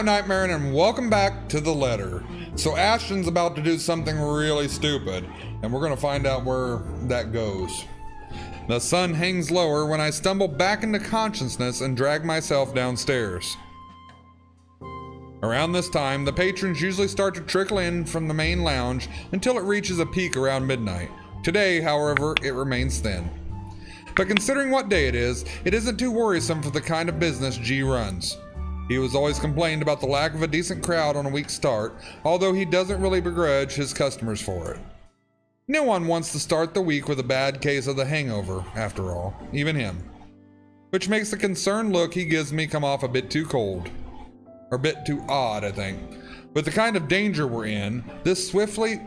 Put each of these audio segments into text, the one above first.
I'm Nightmaaron, and welcome back to The Letter. So Ashton's about to do something really stupid, and we're gonna find out where that goes. The sun hangs lower when I stumble back into consciousness and drag myself downstairs. Around this time, the patrons usually start to trickle in from the main lounge until it reaches a peak around midnight. Today, however, it remains thin. But considering what day it isn't too worrisome for the kind of business G runs. He was always complained about the lack of a decent crowd on a weak start, although he doesn't really begrudge his customers for it. No one wants to start the week with a bad case of the hangover, after all, even him. Which makes the concerned look he gives me come off a bit too cold. Or a bit too odd, I think. With the kind of danger we're in, this swiftly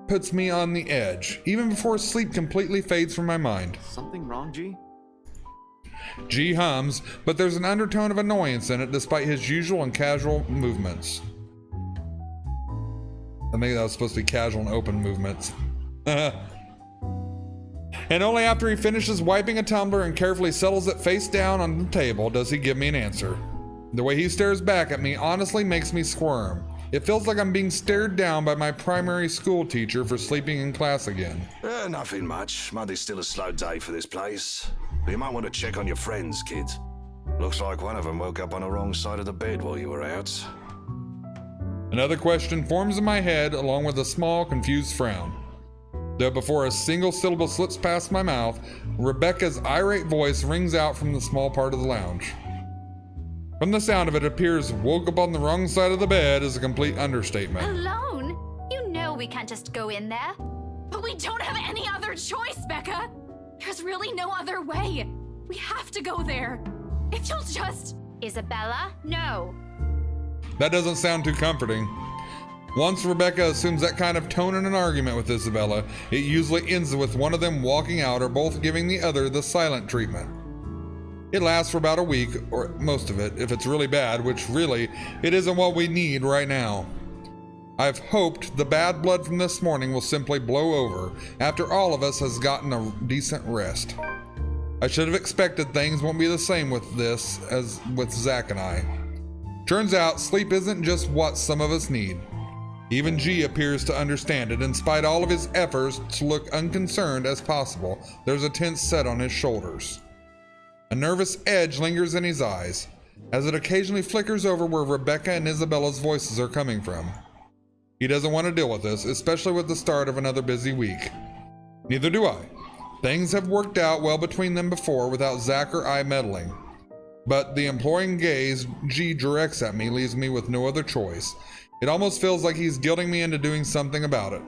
puts me on the edge, even before sleep completely fades from my mind. Something wrong, G? G hums, but there's an undertone of annoyance in it despite his usual and casual movements. I think that was supposed to be casual and open movements. And only after he finishes wiping a tumbler and carefully settles it face down on the table does he give me an answer. The way he stares back at me honestly makes me squirm. It feels like I'm being stared down by my primary school teacher for sleeping in class again. Nothing much. Monday's still a slow day for this place. But you might want to check on your friends, kid. Looks like one of them woke up on the wrong side of the bed while you were out. Another question forms in my head along with a small, confused frown. Though before a single syllable slips past my mouth, Rebecca's irate voice rings out from the small part of the lounge. From the sound of it, it appears woke up on the wrong side of the bed is a complete understatement. Alone? You know we can't just go in there. But we don't have any other choice, Becca. There's really no other way. We have to go there. If you'll just... Isabella, no. That doesn't sound too comforting. Once Rebecca assumes that kind of tone in an argument with Isabella, it usually ends with one of them walking out or both giving the other the silent treatment. It lasts for about a week, or most of it, if it's really bad, which really, it isn't what we need right now. I've hoped the bad blood from this morning will simply blow over after all of us has gotten a decent rest. I should have expected things won't be the same with this as with Zach and I. Turns out sleep isn't just what some of us need. Even G appears to understand it. In spite of all of his efforts to look unconcerned as possible, there's a tense set on his shoulders. A nervous edge lingers in his eyes, as it occasionally flickers over where Rebecca and Isabella's voices are coming from. He doesn't want to deal with this, especially with the start of another busy week. Neither do I. Things have worked out well between them before without Zach or I meddling. But the imploring gaze G directs at me leaves me with no other choice. It almost feels like he's guilting me into doing something about it.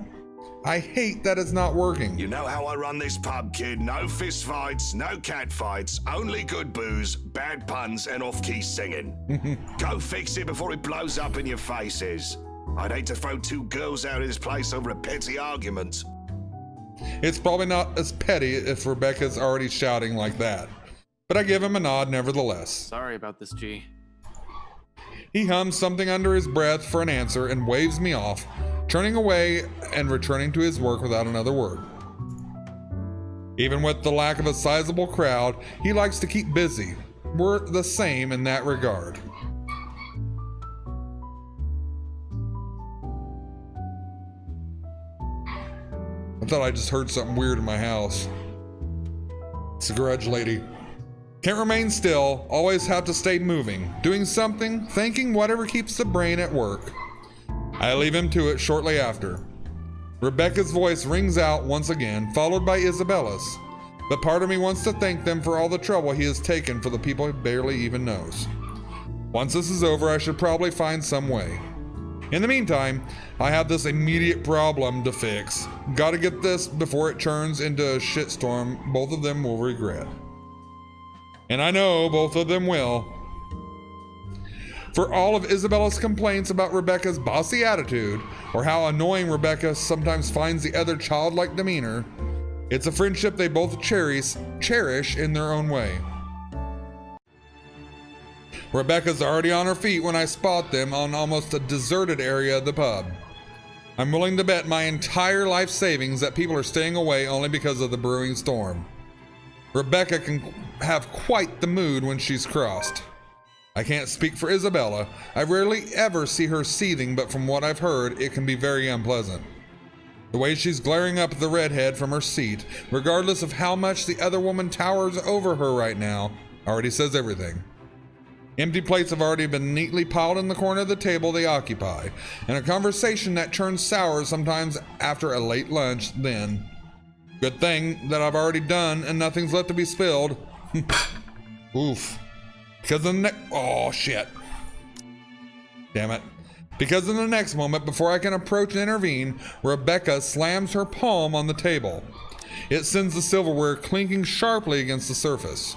I hate that it's not working. You know how I run this pub, kid. No fist fights, no cat fights, only good booze, bad puns, and off-key singing. Go fix it before it blows up in your faces. I'd hate to throw two girls out of this place over a petty argument. It's probably not as petty if Rebecca's already shouting like that. But I give him a nod nevertheless. Sorry about this, G. He hums something under his breath for an answer and waves me off, turning away and returning to his work without another word. Even with the lack of a sizable crowd, he likes to keep busy. We're the same in that regard. I thought I just heard something weird in my house. It's the Grudge lady. Can't remain still, always have to stay moving, doing something, thinking, whatever keeps the brain at work. I leave him to it shortly after. Rebecca's voice rings out once again, followed by Isabella's. But part of me wants to thank them for all the trouble he has taken for the people he barely even knows. Once this is over, I should probably find some way. In the meantime, I have this immediate problem to fix. Gotta get this before it turns into a shitstorm both of them will regret. And I know both of them will. For all of Isabella's complaints about Rebecca's bossy attitude, or how annoying Rebecca sometimes finds the other childlike demeanor, it's a friendship they both cherish in their own way. Rebecca's already on her feet when I spot them on almost a deserted area of the pub. I'm willing to bet my entire life savings that people are staying away only because of the brewing storm. Rebecca can have quite the mood when she's crossed. I can't speak for Isabella. I rarely ever see her seething, but from what I've heard, it can be very unpleasant. The way she's glaring up at the redhead from her seat, regardless of how much the other woman towers over her right now, already says everything. Empty plates have already been neatly piled in the corner of the table they occupy, and a conversation that turns sour sometimes after a late lunch then. Good thing that I've already done and nothing's left to be spilled. Oof. Because oh shit. Damn it. Because in the next moment, before I can approach and intervene, Rebecca slams her palm on the table. It sends the silverware clinking sharply against the surface.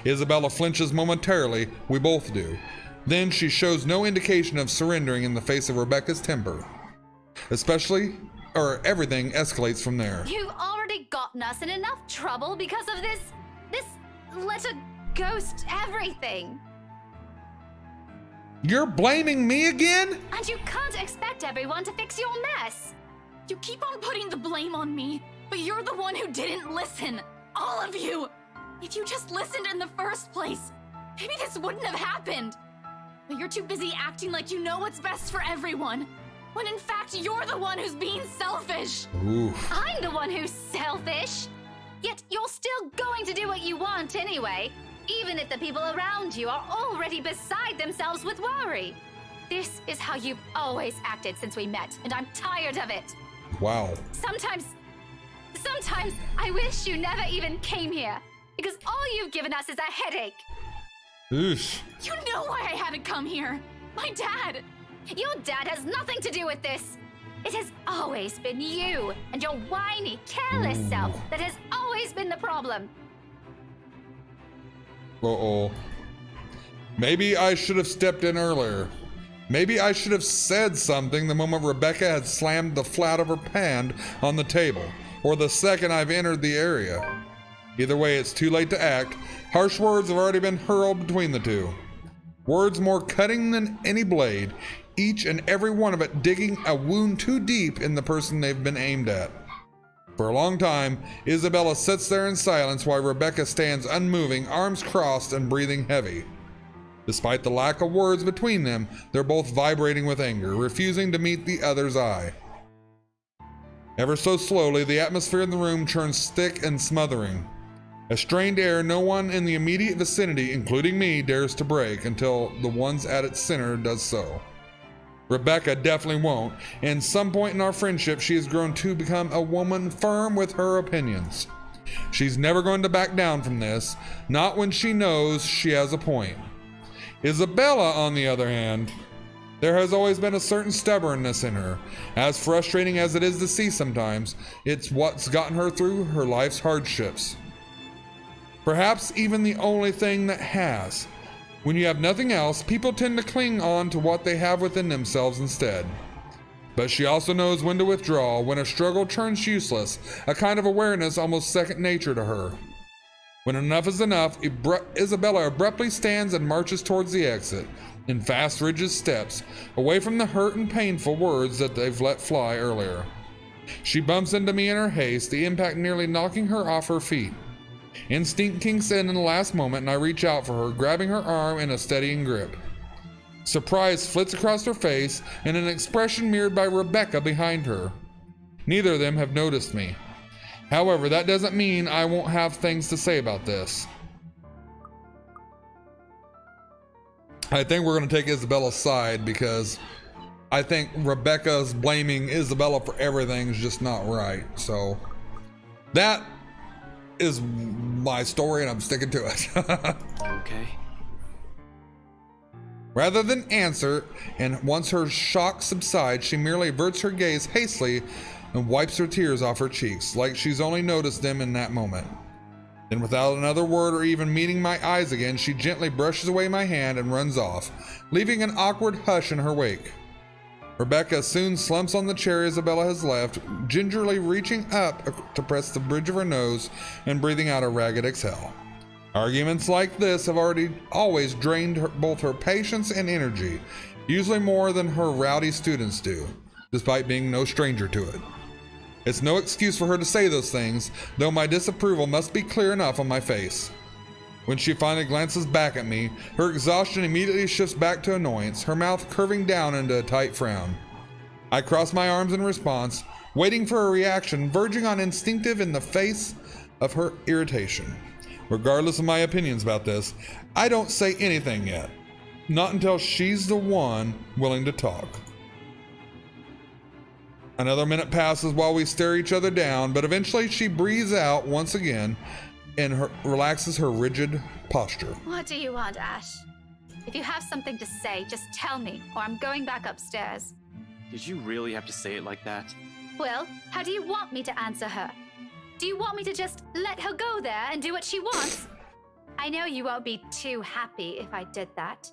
Isabella flinches momentarily, we both do. Then she shows no indication of surrendering in the face of Rebecca's temper. Everything escalates from there. You've already gotten us in enough trouble because of this let a ghost everything. You're blaming me again? And you can't expect everyone to fix your mess. You keep on putting the blame on me, but you're the one who didn't listen. All of you! If you just listened in the first place, maybe this wouldn't have happened. But you're too busy acting like you know what's best for everyone, when in fact you're the one who's being selfish. Oof. I'm the one who's selfish. Yet you're still going to do what you want anyway, even if the people around you are already beside themselves with worry. This is how you've always acted since we met, and I'm tired of it. Wow. Sometimes I wish you never even came here, because all you've given us is a headache. Oof. You know why I had to come here. My dad. Your dad has nothing to do with this. It has always been you and your whiny, careless self that has always been the problem. Uh-oh. Maybe I should have stepped in earlier. Maybe I should have said something the moment Rebecca had slammed the flat of her hand on the table, or the second I've entered the area. Either way, it's too late to act. Harsh words have already been hurled between the two. Words more cutting than any blade, each and every one of it digging a wound too deep in the person they've been aimed at. For a long time, Isabella sits there in silence while Rebecca stands unmoving, arms crossed and breathing heavy. Despite the lack of words between them, they're both vibrating with anger, refusing to meet the other's eye. Ever so slowly, the atmosphere in the room turns thick and smothering. A strained air no one in the immediate vicinity, including me, dares to break until the ones at its center does so. Rebecca definitely won't, and some point in our friendship she has grown to become a woman firm with her opinions. She's never going to back down from this, not when she knows she has a point. Isabella, on the other hand, there has always been a certain stubbornness in her. As frustrating as it is to see sometimes, it's what's gotten her through her life's hardships. Perhaps even the only thing that has. When you have nothing else, people tend to cling on to what they have within themselves instead. But she also knows when to withdraw, when a struggle turns useless, a kind of awareness almost second nature to her. When enough is enough, Isabella abruptly stands and marches towards the exit, in fast, rigid steps, away from the hurt and painful words that they've let fly earlier. She bumps into me in her haste, the impact nearly knocking her off her feet. Instinct kinks in the last moment, and I reach out for her, grabbing her arm in a steadying grip. Surprise flits across her face, and an expression mirrored by Rebecca behind her. Neither of them have noticed me. However, that doesn't mean I won't have things to say about this. I think we're going to take Isabella's side because I think Rebecca's blaming Isabella for everything is just not right. So that is my story and I'm sticking to it. Okay. Rather than answer, and once her shock subsides, she merely averts her gaze hastily and wipes her tears off her cheeks, like she's only noticed them in that moment. Then without another word or even meeting my eyes again, she gently brushes away my hand and runs off, leaving an awkward hush in her wake. Rebecca soon slumps on the chair Isabella has left, gingerly reaching up to press the bridge of her nose and breathing out a ragged exhale. Arguments like this have always drained both her patience and energy, usually more than her rowdy students do, despite being no stranger to it. It's no excuse for her to say those things, though my disapproval must be clear enough on my face. When she finally glances back at me, her exhaustion immediately shifts back to annoyance, her mouth curving down into a tight frown. I cross my arms in response, waiting for a reaction, verging on instinctive in the face of her irritation. Regardless of my opinions about this, I don't say anything yet. Not until she's the one willing to talk. Another minute passes while we stare each other down, but eventually she breathes out once again and relaxes her rigid posture. What do you want, Ash? If you have something to say, just tell me, or I'm going back upstairs. Did you really have to say it like that? Well, how do you want me to answer her? Do you want me to just let her go there and do what she wants? I know you won't be too happy if I did that.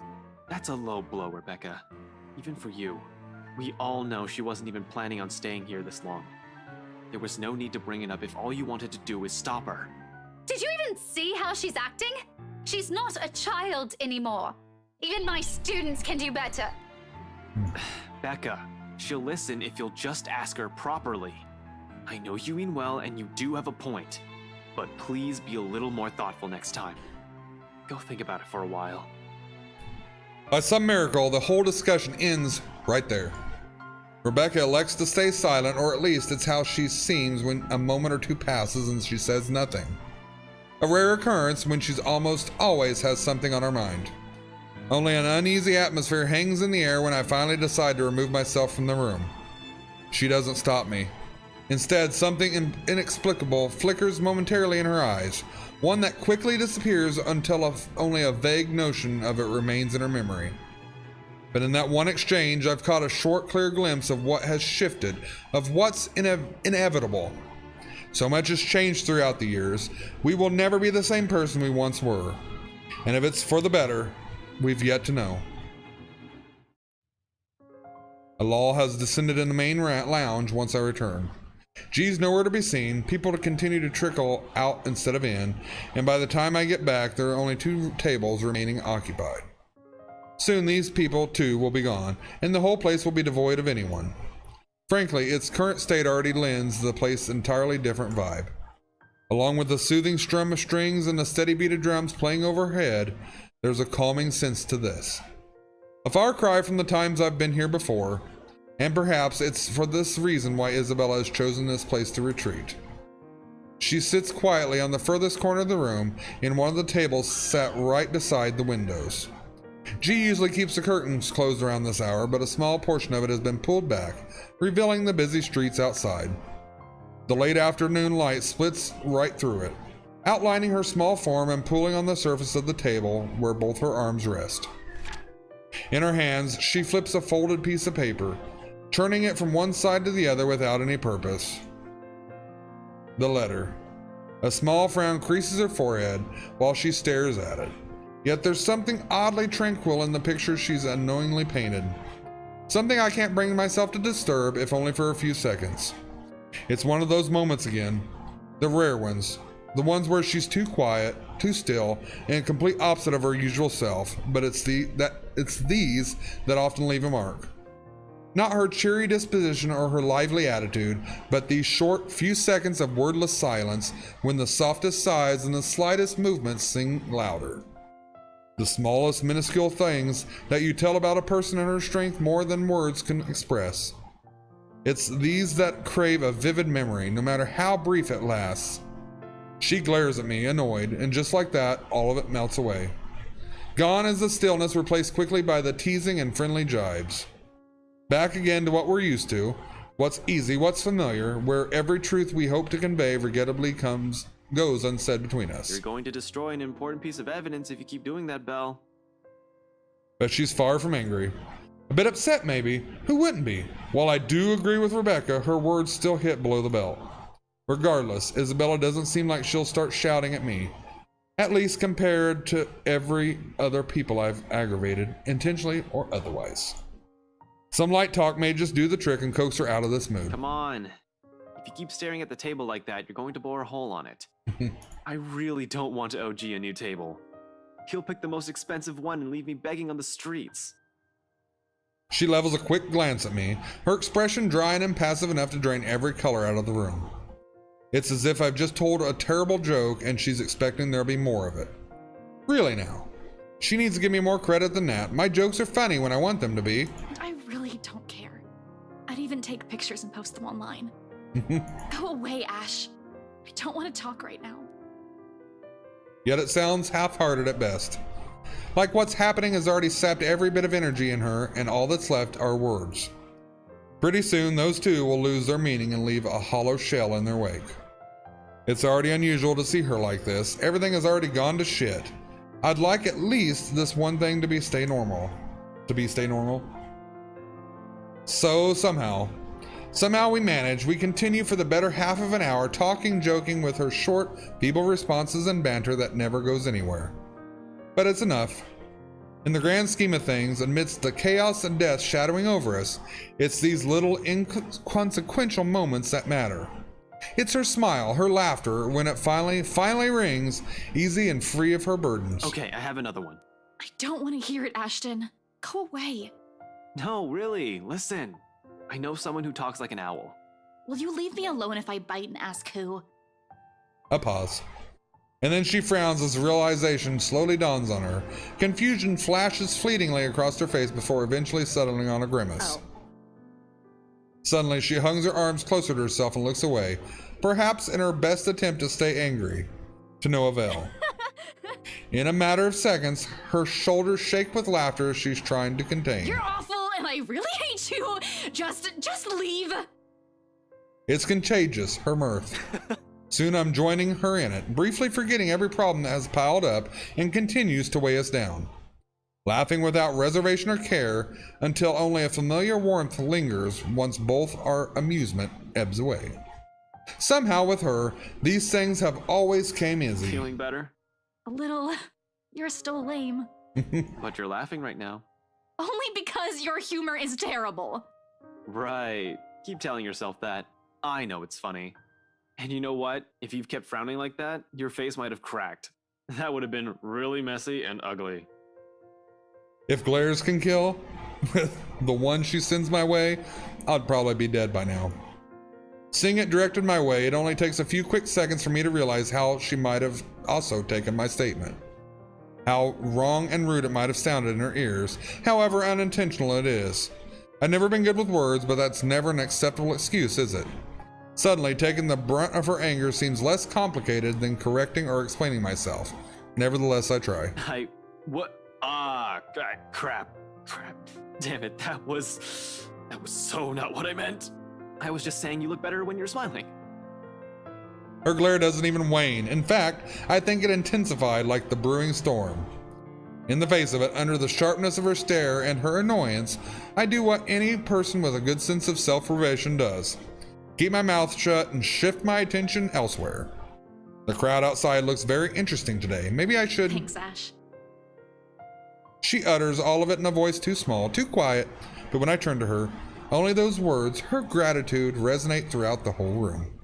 That's a low blow, Rebecca. Even for you. We all know she wasn't even planning on staying here this long. There was no need to bring it up if all you wanted to do was stop her. Did you even see how she's acting? She's not a child anymore. Even my students can do better. Becca, she'll listen if you'll just ask her properly. I know you mean well and you do have a point, but please be a little more thoughtful next time. Go think about it for a while. By some miracle, the whole discussion ends right there. Rebecca elects to stay silent, or at least it's how she seems when a moment or two passes and she says nothing. A rare occurrence when she's almost always has something on her mind. Only an uneasy atmosphere hangs in the air when I finally decide to remove myself from the room. She doesn't stop me. Instead, something inexplicable flickers momentarily in her eyes, one that quickly disappears until only a vague notion of it remains in her memory. But in that one exchange, I've caught a short, clear glimpse of what has shifted, of what's inevitable. So much has changed throughout the years. We will never be the same person we once were. And if it's for the better, we've yet to know. A lull has descended in the main lounge once I return. G's nowhere to be seen, people to continue to trickle out instead of in, and by the time I get back, there are only 2 tables remaining occupied. Soon these people, too, will be gone, and the whole place will be devoid of anyone. Frankly, its current state already lends the place an entirely different vibe. Along with the soothing strum of strings and the steady beat of drums playing overhead, there's a calming sense to this. A far cry from the times I've been here before, and perhaps it's for this reason why Isabella has chosen this place to retreat. She sits quietly on the furthest corner of the room in one of the tables sat right beside the windows. G usually keeps the curtains closed around this hour, but a small portion of it has been pulled back, revealing the busy streets outside. The late afternoon light splits right through it, outlining her small form and pooling on the surface of the table where both her arms rest. In her hands, she flips a folded piece of paper, turning it from one side to the other without any purpose. The letter. A small frown creases her forehead while she stares at it. Yet there's something oddly tranquil in the picture she's unknowingly painted. Something I can't bring myself to disturb, if only for a few seconds. It's one of those moments again. The rare ones. The ones where she's too quiet, too still, and complete opposite of her usual self, but it's these that often leave a mark. Not her cheery disposition or her lively attitude, but these short few seconds of wordless silence when the softest sighs and the slightest movements sing louder. The smallest minuscule things that you tell about a person and her strength more than words can express. It's these that crave a vivid memory, no matter how brief it lasts. She glares at me, annoyed, and just like that, all of it melts away. Gone is the stillness, replaced quickly by the teasing and friendly jibes. Back again to what we're used to, what's easy, what's familiar, where every truth we hope to convey regrettably goes unsaid between us. You're going to destroy an important piece of evidence if you keep doing that, Belle. But she's far from angry. A bit upset, maybe. Who wouldn't be? While I do agree with Rebecca, her words still hit below the belt. Regardless, Isabella doesn't seem like she'll start shouting at me. At least compared to every other people I've aggravated, intentionally or otherwise. Some light talk may just do the trick and coax her out of this mood. Come on. If you keep staring at the table like that, you're going to bore a hole on it. I really don't want to OG a new table. He'll pick the most expensive one and leave me begging on the streets. She levels a quick glance at me, her expression dry and impassive enough to drain every color out of the room. It's as if I've just told a terrible joke and she's expecting there'll be more of it. Really now. She needs to give me more credit than that. My jokes are funny when I want them to be. I really don't care. I'd even take pictures and post them online. Go away, Ash. I don't want to talk right now. Yet it sounds half-hearted at best. Like what's happening has already sapped every bit of energy in her, and all that's left are words. Pretty soon, those two will lose their meaning and leave a hollow shell in their wake. It's already unusual to see her like this. Everything has already gone to shit. I'd like at least this one thing to stay normal. So somehow we manage. We continue for the better half of an hour, talking, joking with her short, feeble responses and banter that never goes anywhere. But it's enough. In the grand scheme of things, amidst the chaos and death shadowing over us, it's these little inconsequential moments that matter. It's her smile, her laughter, when it finally rings, easy and free of her burdens. Okay, I have another one. I don't want to hear it, Ashton. Go away. No, really, listen. I know someone who talks like an owl. Will you leave me alone if I bite and ask who? A pause. And then she frowns as realization slowly dawns on her. Confusion flashes fleetingly across her face before eventually settling on a grimace. Oh. Suddenly, she hugs her arms closer to herself and looks away, perhaps in her best attempt to stay angry. To no avail. In a matter of seconds, her shoulders shake with laughter she's trying to contain. You're awful and I really hate you. Just leave. It's contagious, her mirth. Soon I'm joining her in it, briefly forgetting every problem that has piled up and continues to weigh us down. Laughing without reservation or care until only a familiar warmth lingers once both our amusement ebbs away. Somehow with her, these things have always came easy. Feeling better? A little. You're still lame. But you're laughing right now. Only because your humor is terrible. Right. Keep telling yourself that. I know it's funny. And you know what? If you've kept frowning like that, your face might have cracked. That would have been really messy and ugly. If glares can kill, with the one she sends my way, I'd probably be dead by now. Seeing it directed my way, it only takes a few quick seconds for me to realize how she might have also taken my statement. How wrong and rude it might have sounded in her ears, however unintentional it is. I've never been good with words, but that's never an acceptable excuse, is it? Suddenly, taking the brunt of her anger seems less complicated than correcting or explaining myself. Nevertheless, I try. What? Crap. Damn it, that was so not what I meant. I was just saying you look better when you're smiling. Her glare doesn't even wane. In fact, I think it intensified like the brewing storm. In the face of it, under the sharpness of her stare and her annoyance, I do what any person with a good sense of self-preservation does. Keep my mouth shut and shift my attention elsewhere. The crowd outside looks very interesting today. Maybe I should... Thanks, Ash. She utters all of it in a voice too small, too quiet, but when I turn to her, only those words, her gratitude, resonate throughout the whole room.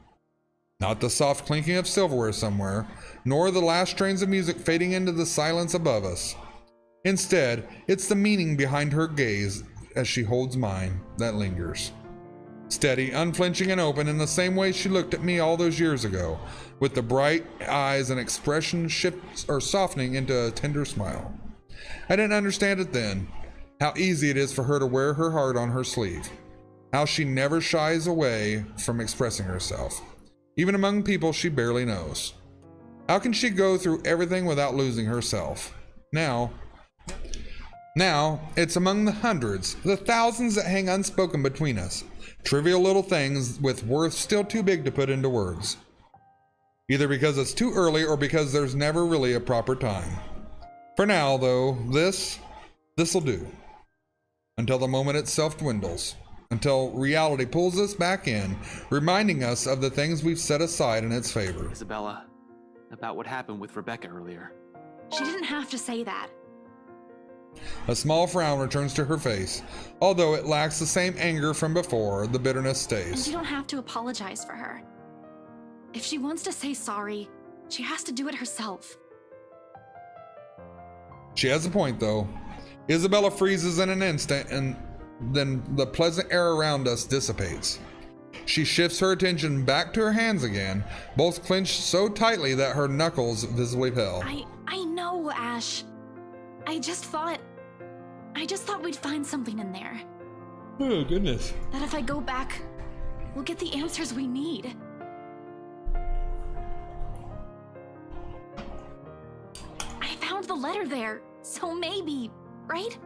Not the soft clinking of silverware somewhere, nor the last strains of music fading into the silence above us. Instead, it's the meaning behind her gaze as she holds mine that lingers. Steady, unflinching, and open in the same way she looked at me all those years ago, with the bright eyes and expression softening into a tender smile. I didn't understand it then, how easy it is for her to wear her heart on her sleeve, how she never shies away from expressing herself, even among people she barely knows. How can she go through everything without losing herself? Now, it's among the hundreds, the thousands that hang unspoken between us, trivial little things with worth still too big to put into words. Either because it's too early or because there's never really a proper time. For now, though, this'll do. Until the moment itself dwindles. Until reality pulls us back in, reminding us of the things we've set aside in its favor. Isabella, about what happened with Rebecca earlier. She didn't have to say that. A small frown returns to her face. Although it lacks the same anger from before, the bitterness And stays. you don't have to apologize for her. If she wants to say sorry, she has to do it herself. She has a point, though. Isabella freezes in an instant, and then the pleasant air around us dissipates. She shifts her attention back to her hands again, both clenched so tightly that her knuckles visibly pale. I know. No, Ash. I just thought we'd find something in there. Oh, goodness. That if I go back, we'll get the answers we need. I found the letter there, so maybe, right?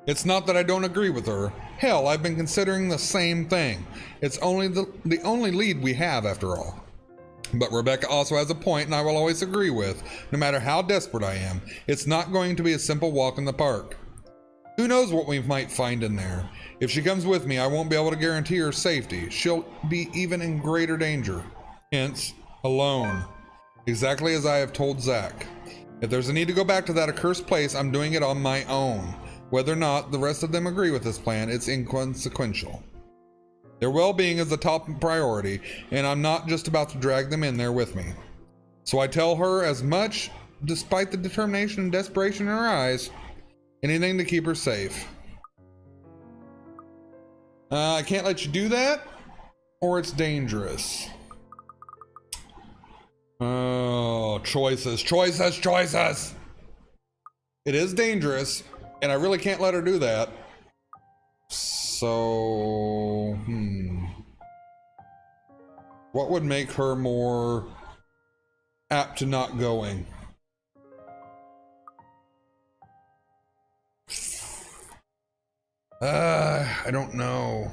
It's not that I don't agree with her. Hell, I've been considering the same thing. It's only the only lead we have, after all. But Rebecca also has a point, and I will always agree with, no matter how desperate I am. It's not going to be a simple walk in the park. Who knows what we might find in there? If she comes with me, I won't be able to guarantee her safety. She'll be even in greater danger. Hence, alone. Exactly as I have told Zach. If there's a need to go back to that accursed place, I'm doing it on my own. Whether or not the rest of them agree with this plan, it's inconsequential. Their well-being is the top priority, and I'm not just about to drag them in there with me. So I tell her as much, despite the determination and desperation in her eyes, anything to keep her safe. I can't let you do that, or it's dangerous. Oh, choices, choices, choices! It is dangerous, and I really can't let her do that. So, what would make her more apt to not going? I don't know.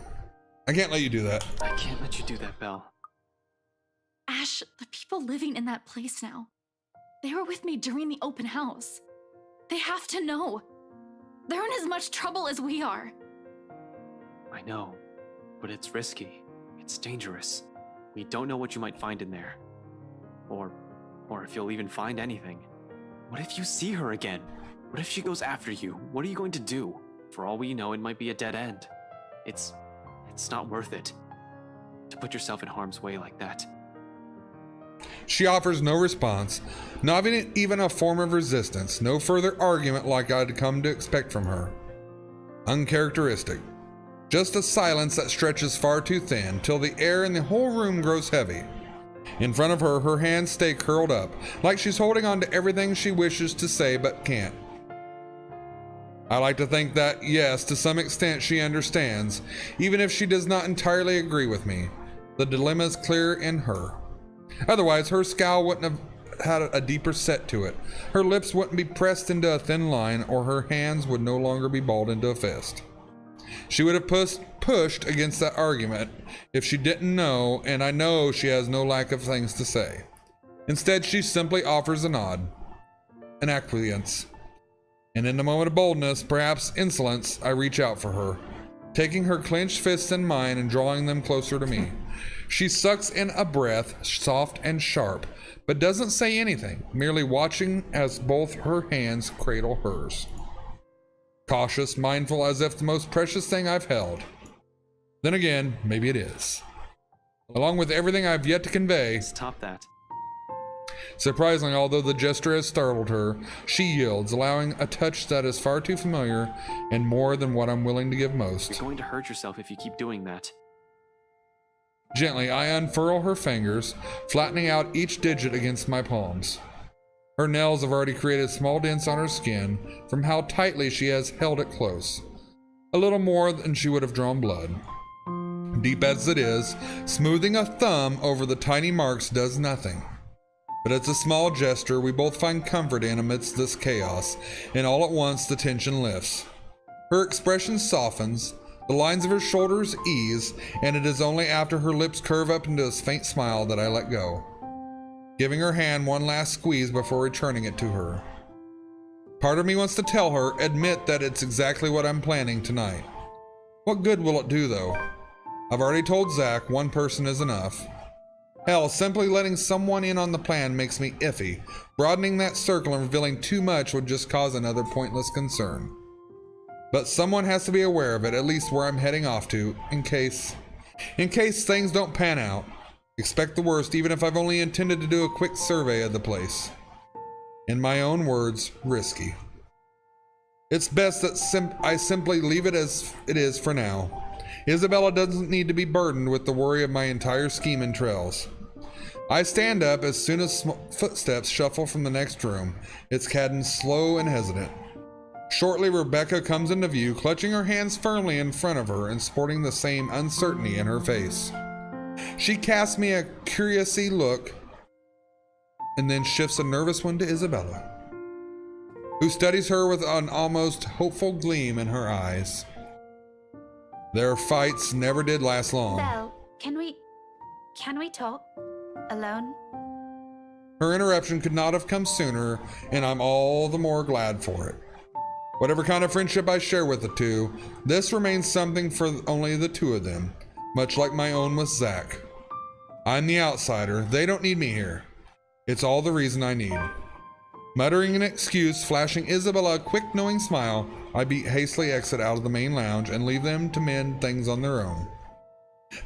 I can't let you do that. I can't let you do that, Belle. Ash, the people living in that place now, they were with me during the open house. They have to know. They're in as much trouble as we are. I know, but it's risky. It's dangerous. We don't know what you might find in there. Or if you'll even find anything. What if you see her again? What if she goes after you? What are you going to do? For all we know, it might be a dead end. It's not worth it to put yourself in harm's way like that. She offers no response, not even a form of resistance, no further argument like I'd come to expect from her. Uncharacteristic. Just a silence that stretches far too thin, till the air in the whole room grows heavy. In front of her, her hands stay curled up, like she's holding on to everything she wishes to say but can't. I like to think that, yes, to some extent she understands, even if she does not entirely agree with me. The dilemma is clear in her. Otherwise, her scowl wouldn't have had a deeper set to it. Her lips wouldn't be pressed into a thin line, or her hands would no longer be balled into a fist. She would have pushed against that argument if she didn't know, and I know she has no lack of things to say. Instead, she simply offers a nod, an acquiescence. And in a moment of boldness, perhaps insolence, I reach out for her, taking her clenched fists in mine and drawing them closer to me. She sucks in a breath, soft and sharp, but doesn't say anything, merely watching as both her hands cradle hers. Cautious, mindful, as if the most precious thing I've held. Then again, maybe it is. Along with everything I've yet to convey. Stop that. Surprisingly, although the gesture has startled her, she yields, allowing a touch that is far too familiar and more than what I'm willing to give most. You're going to hurt yourself if you keep doing that. Gently, I unfurl her fingers, flattening out each digit against my palms. Her nails have already created small dents on her skin from how tightly she has held it close. A little more than she would have drawn blood. Deep as it is, smoothing a thumb over the tiny marks does nothing. But it's a small gesture we both find comfort in amidst this chaos, and all at once the tension lifts. Her expression softens, the lines of her shoulders ease, and it is only after her lips curve up into a faint smile that I let go, giving her hand one last squeeze before returning it to her. Part of me wants to tell her, admit that it's exactly what I'm planning tonight. What good will it do, though? I've already told Zach one person is enough. Hell, simply letting someone in on the plan makes me iffy. Broadening that circle and revealing too much would just cause another pointless concern. But someone has to be aware of it, at least where I'm heading off to, in case things don't pan out. Expect the worst, even if I've only intended to do a quick survey of the place. In my own words, risky. It's best that I simply leave it as it is for now. Isabella doesn't need to be burdened with the worry of my entire scheme and trails. I stand up as soon as footsteps shuffle from the next room, its cadence slow and hesitant. Shortly, Rebecca comes into view, clutching her hands firmly in front of her and sporting the same uncertainty in her face. She casts me a curious-y look and then shifts a nervous one to Isabella, who studies her with an almost hopeful gleam in her eyes. Their fights never did last long. Belle, can we talk? Alone? Her interruption could not have come sooner, and I'm all the more glad for it. Whatever kind of friendship I share with the two, this remains something for only the two of them, much like my own with Zach. I'm the outsider. They don't need me here. It's all the reason I need. Muttering an excuse, flashing Isabella a quick knowing smile, I hastily exit out of the main lounge and leave them to mend things on their own.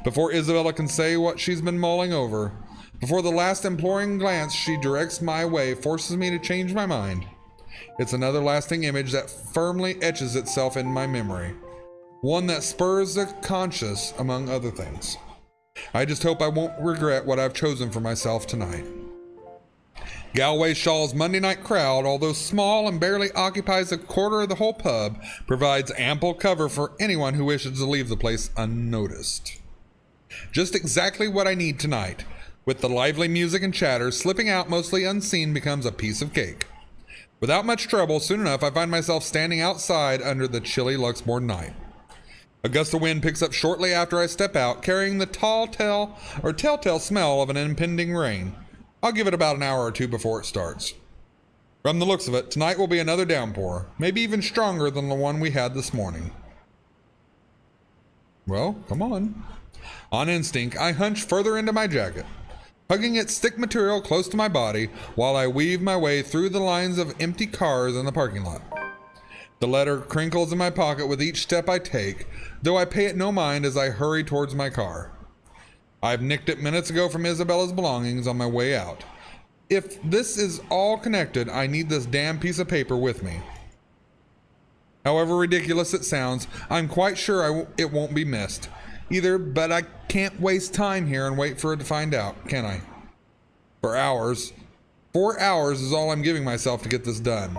Before Isabella can say what she's been mulling over, before the last imploring glance she directs my way forces me to change my mind, it's another lasting image that firmly etches itself in my memory. One that spurs the conscious, among other things. I just hope I won't regret what I've chosen for myself tonight. Galway Shaw's Monday night crowd, although small and barely occupies a quarter of the whole pub, provides ample cover for anyone who wishes to leave the place unnoticed. Just exactly what I need tonight. With the lively music and chatter, slipping out mostly unseen becomes a piece of cake. Without much trouble, soon enough I find myself standing outside under the chilly Luxembourg night. A gust of wind picks up shortly after I step out, carrying the telltale smell of an impending rain. I'll give it about an hour or two before it starts. From the looks of it, tonight will be another downpour, maybe even stronger than the one we had this morning. Well, come on. On instinct, I hunch further into my jacket, hugging its thick material close to my body while I weave my way through the lines of empty cars in the parking lot. The letter crinkles in my pocket with each step I take, though I pay it no mind as I hurry towards my car. I've nicked it minutes ago from Isabella's belongings on my way out. If this is all connected, I need this damn piece of paper with me. However ridiculous it sounds, I'm quite sure it won't be missed. Either, but I can't waste time here and wait for it to find out, can I? For hours. 4 hours is all I'm giving myself to get this done.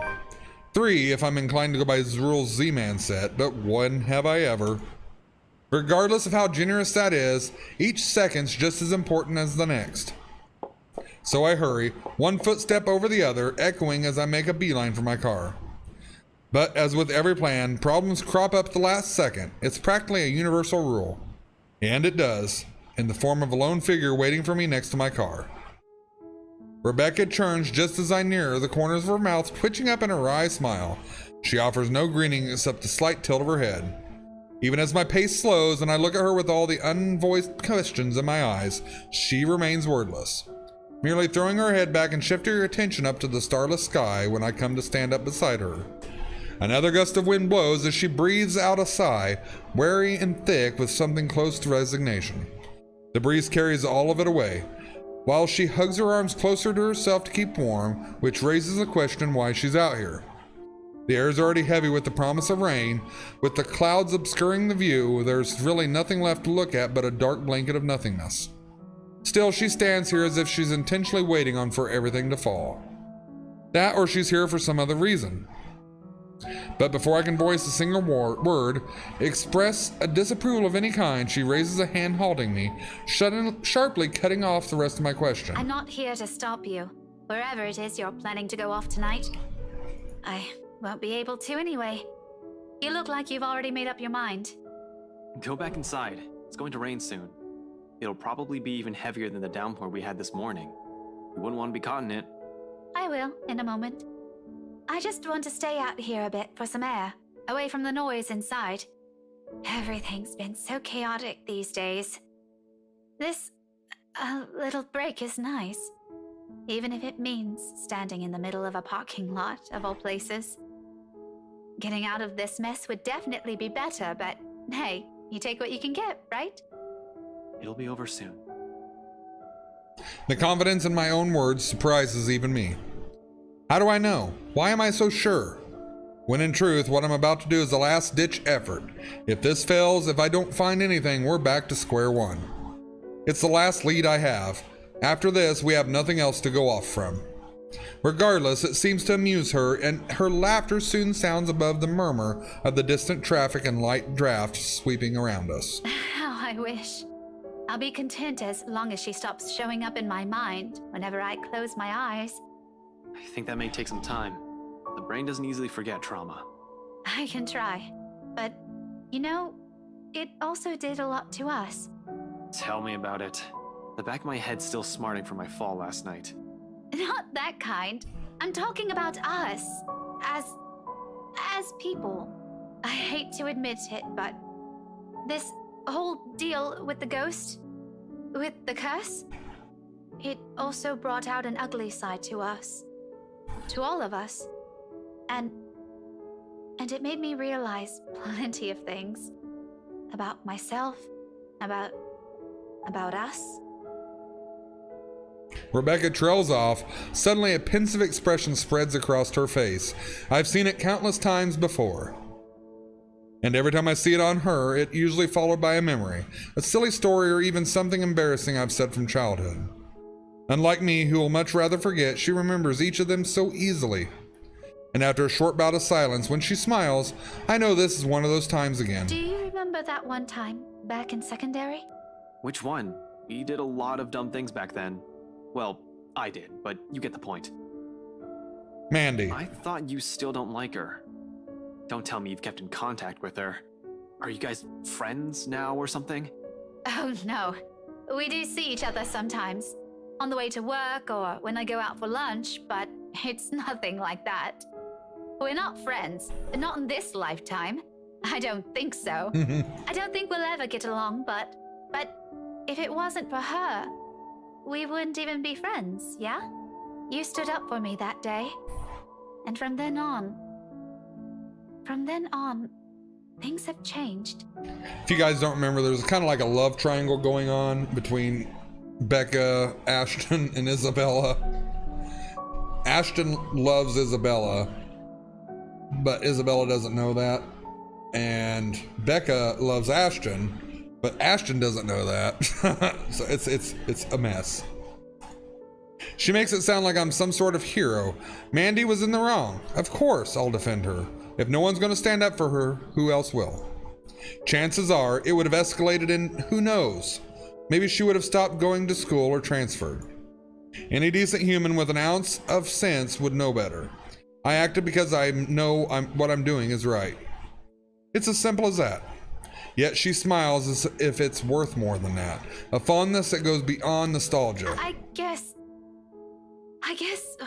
3 if I'm inclined to go by Zruel's Z-Man set, but when have I ever? Regardless of how generous that is, each second's just as important as the next. So I hurry, one footstep over the other, echoing as I make a beeline for my car. But as with every plan, problems crop up at the last second. It's practically a universal rule. And it does, in the form of a lone figure waiting for me next to my car. Rebecca turns just as I near her, the corners of her mouth twitching up in a wry smile. She offers no greeting except a slight tilt of her head. Even as my pace slows and I look at her with all the unvoiced questions in my eyes, she remains wordless, merely throwing her head back and shifting her attention up to the starless sky when I come to stand up beside her. Another gust of wind blows as she breathes out a sigh, weary and thick with something close to resignation. The breeze carries all of it away, while she hugs her arms closer to herself to keep warm, which raises the question why she's out here. The air is already heavy with the promise of rain. With the clouds obscuring the view, there's really nothing left to look at but a dark blanket of nothingness. Still, she stands here as if she's intentionally waiting for everything to fall. That or she's here for some other reason. But before I can voice a single word, express a disapproval of any kind, she raises a hand halting me, sharply cutting off the rest of my question. I'm not here to stop you. Wherever it is you're planning to go off tonight, I won't be able to anyway. You look like you've already made up your mind. Go back inside. It's going to rain soon. It'll probably be even heavier than the downpour we had this morning. You wouldn't want to be caught in it. I will, in a moment. I just want to stay out here a bit for some air, away from the noise inside. Everything's been so chaotic these days. This little break is nice, even if it means standing in the middle of a parking lot, of all places. Getting out of this mess would definitely be better, but hey, you take what you can get, right? It'll be over soon. The confidence in my own words surprises even me. How do I know? Why am I so sure? When in truth, what I'm about to do is a last-ditch effort. If this fails, if I don't find anything, we're back to square one. It's the last lead I have, After this, we have nothing else to go off from. Regardless, it seems to amuse her, and her laughter soon sounds above the murmur of the distant traffic and light draft sweeping around us. How I wish. I'll be content as long as she stops showing up in my mind whenever I close my eyes. I think that may take some time. The brain doesn't easily forget trauma. I can try. But, you know, it also did a lot to us. Tell me about it. The back of my head's still smarting from my fall last night. Not that kind. I'm talking about us. As people. I hate to admit it, but this whole deal with the ghost, with the curse, it also brought out an ugly side to us. To all of us. And it made me realize plenty of things. About myself, about us. Rebecca trails off. Suddenly a pensive expression spreads across her face. I've seen it countless times before. And every time I see it on her, it usually followed by a memory, a silly story, or even something embarrassing I've said from childhood. Unlike me, who will much rather forget, she remembers each of them so easily. And after a short bout of silence, when she smiles, I know this is one of those times again. Do you remember that one time, back in secondary? Which one? We did a lot of dumb things back then. Well, I did, but you get the point. Mandy. I thought you still don't like her. Don't tell me you've kept in contact with her. Are you guys friends now or something? Oh no. We do see each other sometimes. On the way to work or when I go out for lunch, but it's nothing like that. We're not friends. Not in this lifetime. I don't think so. I don't think we'll ever get along, but if it wasn't for her, we wouldn't even be friends, yeah? You stood up for me that day. And from then on, things have changed. If you guys don't remember, there's kind of like a love triangle going on between Becca, Ashton, and Isabella. Ashton loves Isabella, but Isabella doesn't know that. And Becca loves Ashton, but Ashton doesn't know that. So it's a mess. She makes it sound like I'm some sort of hero. Mandy was in the wrong. Of course I'll defend her. If no one's going to stand up for her, who else will? Chances are it would have escalated in who knows. Maybe she would have stopped going to school or transferred. Any decent human with an ounce of sense would know better. I acted because I know what I'm doing is right. It's as simple as that. Yet she smiles as if it's worth more than that. A fondness that goes beyond nostalgia. I guess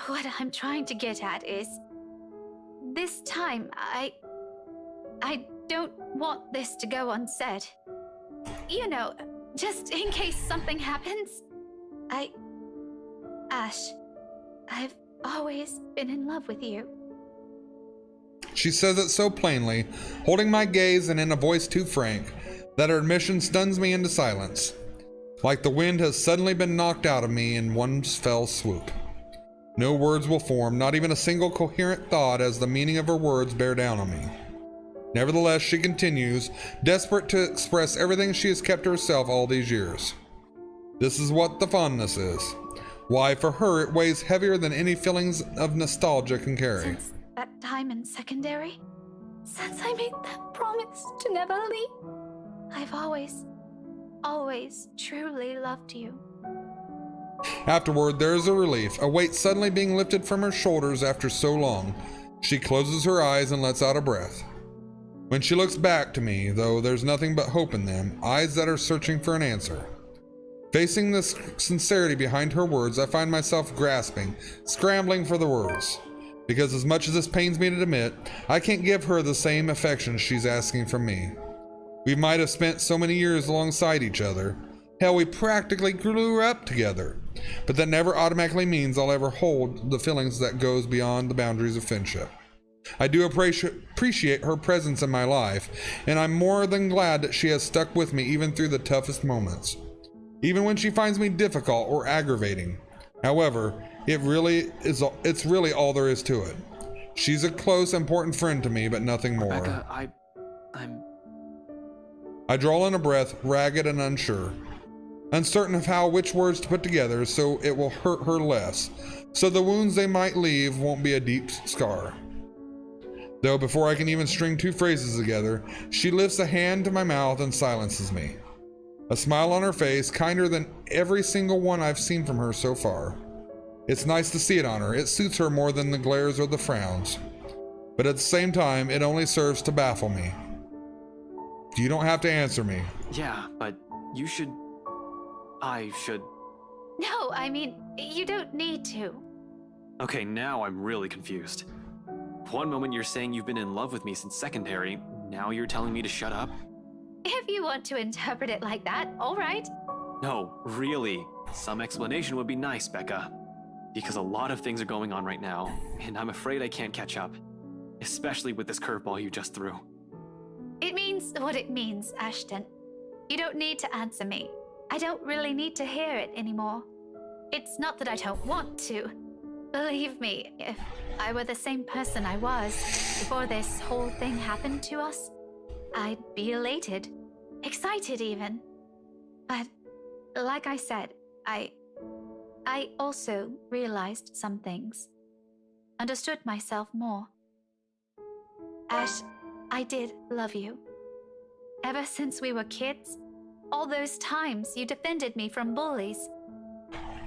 what I'm trying to get at is, this time, I don't want this to go unsaid. You know, just in case something happens. Ash, I've always been in love with you. She says it so plainly, holding my gaze and in a voice too frank, that her admission stuns me into silence. Like the wind has suddenly been knocked out of me in one fell swoop. No words will form, not even a single coherent thought, as the meaning of her words bear down on me. Nevertheless, she continues, desperate to express everything she has kept to herself all these years. This is what the fondness is. Why, for her, it weighs heavier than any feelings of nostalgia can carry. Since that time in secondary, since I made that promise to never leave, I've always truly loved you. Afterward, there is a relief, a weight suddenly being lifted from her shoulders after so long. She closes her eyes and lets out a breath. When she looks back to me, though, there's nothing but hope in them, eyes that are searching for an answer. Facing the sincerity behind her words, I find myself grasping, scrambling for the words. Because as much as this pains me to admit, I can't give her the same affection she's asking from me. We might have spent so many years alongside each other. Hell, we practically grew up together. But that never automatically means I'll ever hold the feelings that goes beyond the boundaries of friendship. I do appreciate her presence in my life, and I'm more than glad that she has stuck with me even through the toughest moments. Even when she finds me difficult or aggravating. However, it's really all there is to it. She's a close, important friend to me, but nothing more. Rebecca, I draw in a breath, ragged and unsure. uncertain of which words to put together so it will hurt her less, so the wounds they might leave won't be a deep scar. Though before I can even string two phrases together, she lifts a hand to my mouth and silences me. A smile on her face, kinder than every single one I've seen from her so far. It's nice to see it on her. It suits her more than the glares or the frowns. But at the same time, it only serves to baffle me. You don't have to answer me. Yeah, but you should... I should... No, I mean, you don't need to. Okay, now I'm really confused. One moment you're saying you've been in love with me since secondary, now you're telling me to shut up? If you want to interpret it like that, all right. No, really. Some explanation would be nice, Becca. Because a lot of things are going on right now, and I'm afraid I can't catch up. Especially with this curveball you just threw. It means what it means, Ashton. You don't need to answer me. I don't really need to hear it anymore. It's not that I don't want to. Believe me, if I were the same person I was before this whole thing happened to us, I'd be elated, excited even. But like I said, I also realized some things. Understood myself more. Ash, I did love you. Ever since we were kids, all those times you defended me from bullies.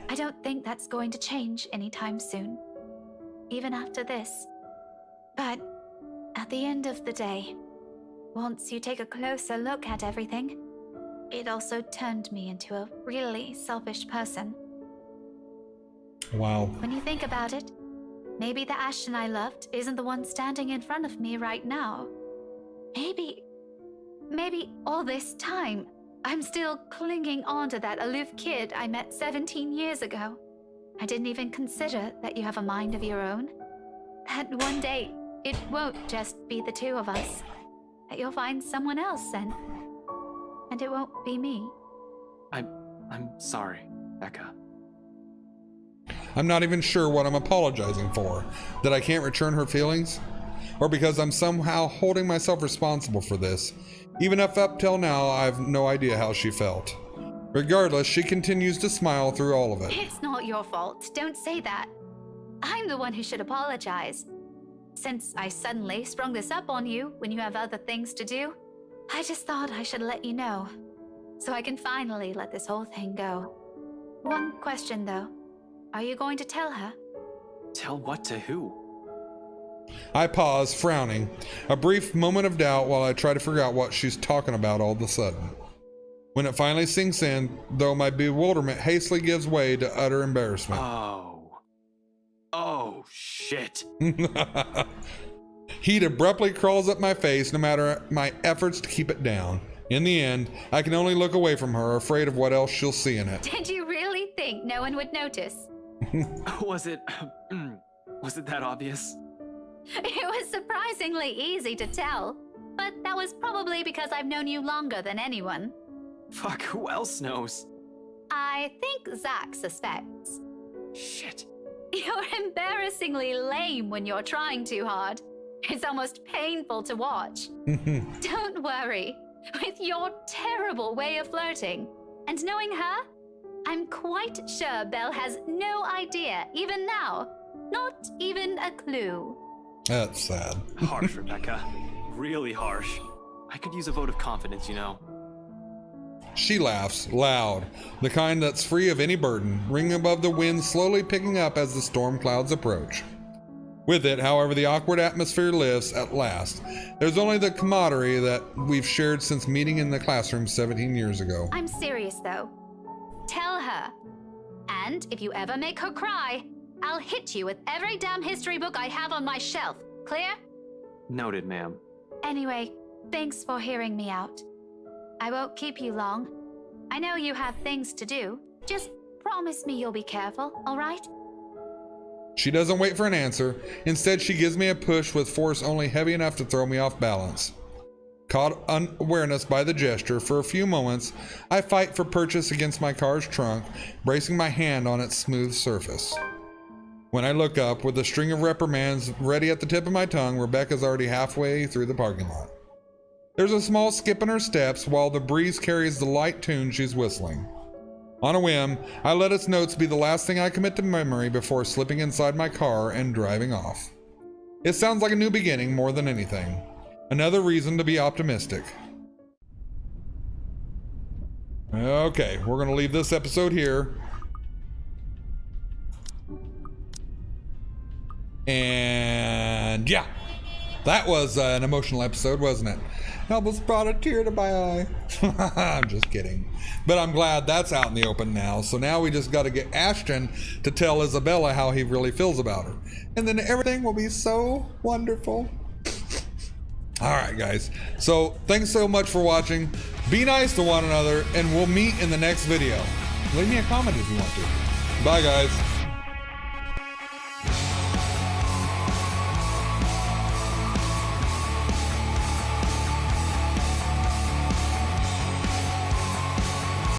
I don't think that's going to change anytime soon, even after this. But at the end of the day, once you take a closer look at everything, it also turned me into a really selfish person. Wow. When you think about it, maybe the Ashton I loved isn't the one standing in front of me right now. Maybe all this time, I'm still clinging on to that aloof kid I met 17 years ago. I didn't even consider that you have a mind of your own. That one day, it won't just be the two of us. That you'll find someone else and it won't be me. I'm sorry, Becca. I'm not even sure what I'm apologizing for. That I can't return her feelings? Or because I'm somehow holding myself responsible for this. Even if up till now, I've no idea how she felt. Regardless, she continues to smile through all of it. It's not your fault. Don't say that. I'm the one who should apologize. Since I suddenly sprung this up on you when you have other things to do, I just thought I should let you know. So I can finally let this whole thing go. One question though. Are you going to tell her? Tell what to who? I pause, frowning. A brief moment of doubt while I try to figure out what she's talking about all of a sudden. When it finally sinks in, though, my bewilderment hastily gives way to utter embarrassment. Oh, shit. Heat abruptly crawls up my face no matter my efforts to keep it down. In the end, I can only look away from her, afraid of what else she'll see in it. Did you really think no one would notice? Was it that obvious? It was surprisingly easy to tell, but that was probably because I've known you longer than anyone. Fuck, who else knows? I think Zach suspects. Shit. You're embarrassingly lame when you're trying too hard. It's almost painful to watch. Don't worry. With your terrible way of flirting, and knowing her, I'm quite sure Belle has no idea, even now. Not even a clue. That's sad. Harsh, Rebecca. Really harsh. I could use a vote of confidence, you know. She laughs, loud, the kind that's free of any burden, ringing above the wind slowly picking up as the storm clouds approach. With it, however, the awkward atmosphere lifts at last. There's only the camaraderie that we've shared since meeting in the classroom 17 years ago. I'm serious, though. Tell her. And if you ever make her cry, I'll hit you with every damn history book I have on my shelf. Clear? Noted, ma'am. Anyway, thanks for hearing me out. I won't keep you long. I know you have things to do. Just promise me you'll be careful, all right? She doesn't wait for an answer. Instead, she gives me a push with force only heavy enough to throw me off balance. Caught unawareness by the gesture, for a few moments, I fight for purchase against my car's trunk, bracing my hand on its smooth surface. When I look up, with a string of reprimands ready at the tip of my tongue, Rebecca's already halfway through the parking lot. There's a small skip in her steps while the breeze carries the light tune she's whistling. On a whim, I let its notes be the last thing I commit to memory before slipping inside my car and driving off. It sounds like a new beginning more than anything. Another reason to be optimistic. Okay, we're gonna leave this episode here. And yeah, that was an emotional episode, wasn't it? Almost brought a tear to my eye. I'm just kidding. But I'm glad that's out in the open now. So now we just got to get Ashton to tell Isabella how he really feels about her. And then everything will be so wonderful. All right, guys. So thanks so much for watching. Be nice to one another, and we'll meet in the next video. Leave me a comment if you want to. Bye, guys.